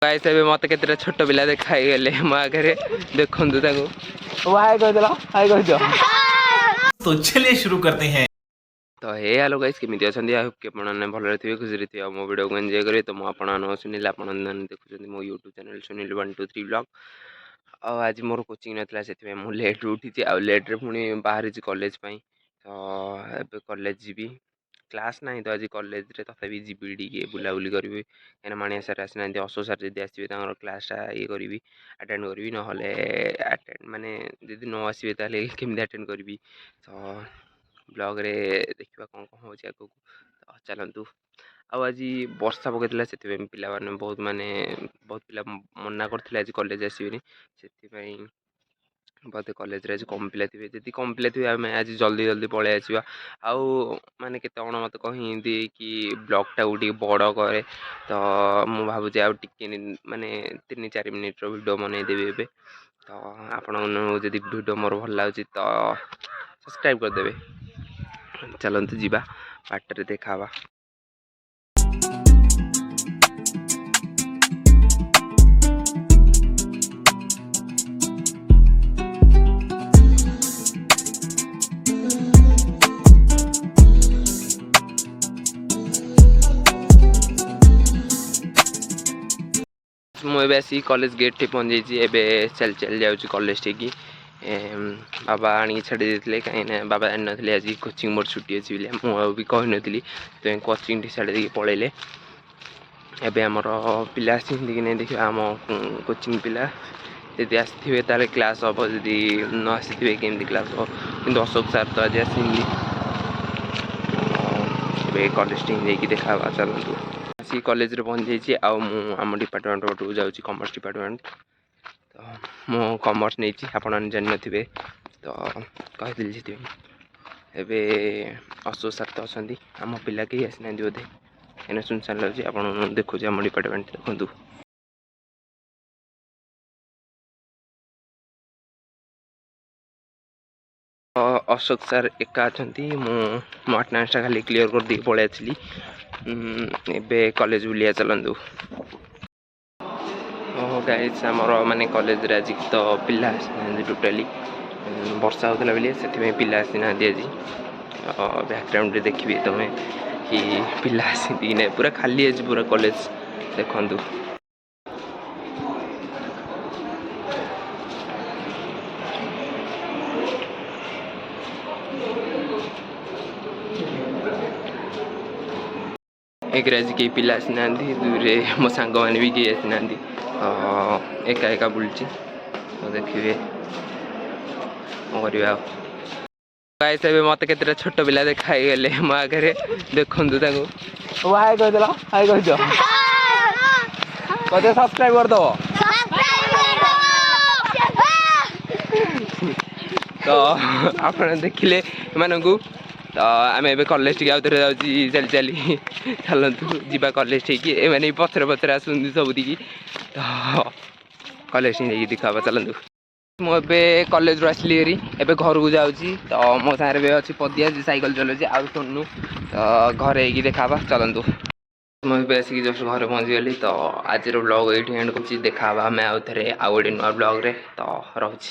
Guys एबे मते केतेटा छोट पिला देखाई गेले मो आगे देखंतु ताको हाय कह देला हाय कह दियो। तो चलिए शुरू करते हैं। तो हे हेलो गाइस केमिति अछंदी आ के आपन भल रहथिबे खुशी रहथिबे मो वीडियो को एन्जॉय करे। तो मो आपन सुनील आपन देखुछन मो YouTube चैनल सुनील 123 ब्लॉग। आज मोर कोचिंग नथला सेति मो लेट उठी आ लेट रे पुनी बाहर जी कॉलेज पई। तो एबे कॉलेज जीबी क्लास नहीं तो आज कॉलेज रे तथापि जीबी टिके बुलाबुली करी कहीं माणिया सार आसना अशोक सार जब आसवे क्लासटा ये करी अटेंड करी ना अटेंड माने जदि न आसवे ताले केमती अटेंड करी। तो ब्लॉग रे देखा कौन कौन हो आगे तो चलतु। आज वर्षा पकईला से पिला बहुत माने बहुत पिला मना करते आज कॉलेज आसबेनि से बोधे कॉलेज आज कम पिला थे जी कम पिला थे आम आज जल्दी जल्दी पलि आसवा आउ माने केते जण मत कहते कि ब्लॉगटा टे बड़ कै। तो मुझे भावुँ आगे माने 3-4 मिनिट वीडियो बनईदेवी ए। तो आपड़ जदि वीडियो मोर भल लगे तो सब्सक्राइब करदे। चलतु जीवा बाटर देखा। मुझे आसी कॉलेज गेट टे पहुँच जाइए चल चल जाऊँ कॉलेज टे की बाबा आनी छाड़ी देते कहीं बाबा जान नी आज कोचिंग मोर छुट्टी अच्छी मुझे कही नी तो कोचिंग टी छाड़ी देकी पलैले। एबे आमर पिला आसी कि नहीं देखिए आम कोचिंग पिला जदि आसवे ताले क्लास हम जदि न आसी केमती क्लास हम कि अशोक सार तो आज आसनी कॉलेज टी जाकि देखा चलतु। आसी कॉलेज रे पहुँच जाइए आम डिपार्टमेंट पटक जाऊँ कॉमर्स डिपार्टमेंट। तो मो कॉमर्स नहीं आपन जान थे तो कहीदि से एबे अशोक सार तो अच्छा आम पिला कहीं आसना बोधे कहीं सुनसान लगे आप देखुच आम डिपार्टमेंट देखु। अशोक सार एका अच्छा मो अटेंडेंस खाली क्लीयर कर दी पलि आसली एबे कॉलेज बुलिया चलतु। ओहो गाइस आमर माने कॉलेज आज तो पिला टोटाली वर्षा होता बोली से पिला आसी ना आज बैकग्राउंड देखिए तुम्हें कि पिला आसी ना पूरा खाली आज पूरा कॉलेज देखु। एक आज कई पिला आसी ना दूरे मो सांग मैंने भी कई आसी ना एका एका बुल्ची तो देखिए कौन कर। गाइस एबे मते केतेटा छोट पिला देखाई गेले मो आगे देखंतु ताको हाय कह देला हाय कह दियो कते सब्सक्राइब कर दो। तो आप देखिले मानकू तो आम ए कॉलेज टी आउे जाऊँगी चली चली चलतु जीवा कॉलेज टे मैंने पचर पचर आसुँच सबुदिकी। तो कॉलेज टी देखा चलतु। मुझे कॉलेज रू आसली हेरी एबे घर को जाऊँगी। तो मो सारे अच्छी पदिया साइकिल चलाऊँगी आउ सोनू तो घरे देखा चलतु। मुझे आसिक जस्ट घर पहुँची गली। तो आज ब्लॉग ये एंड कर देखा आम आउ थे आउ गोटे नुआ ब्लॉग रे तो रही।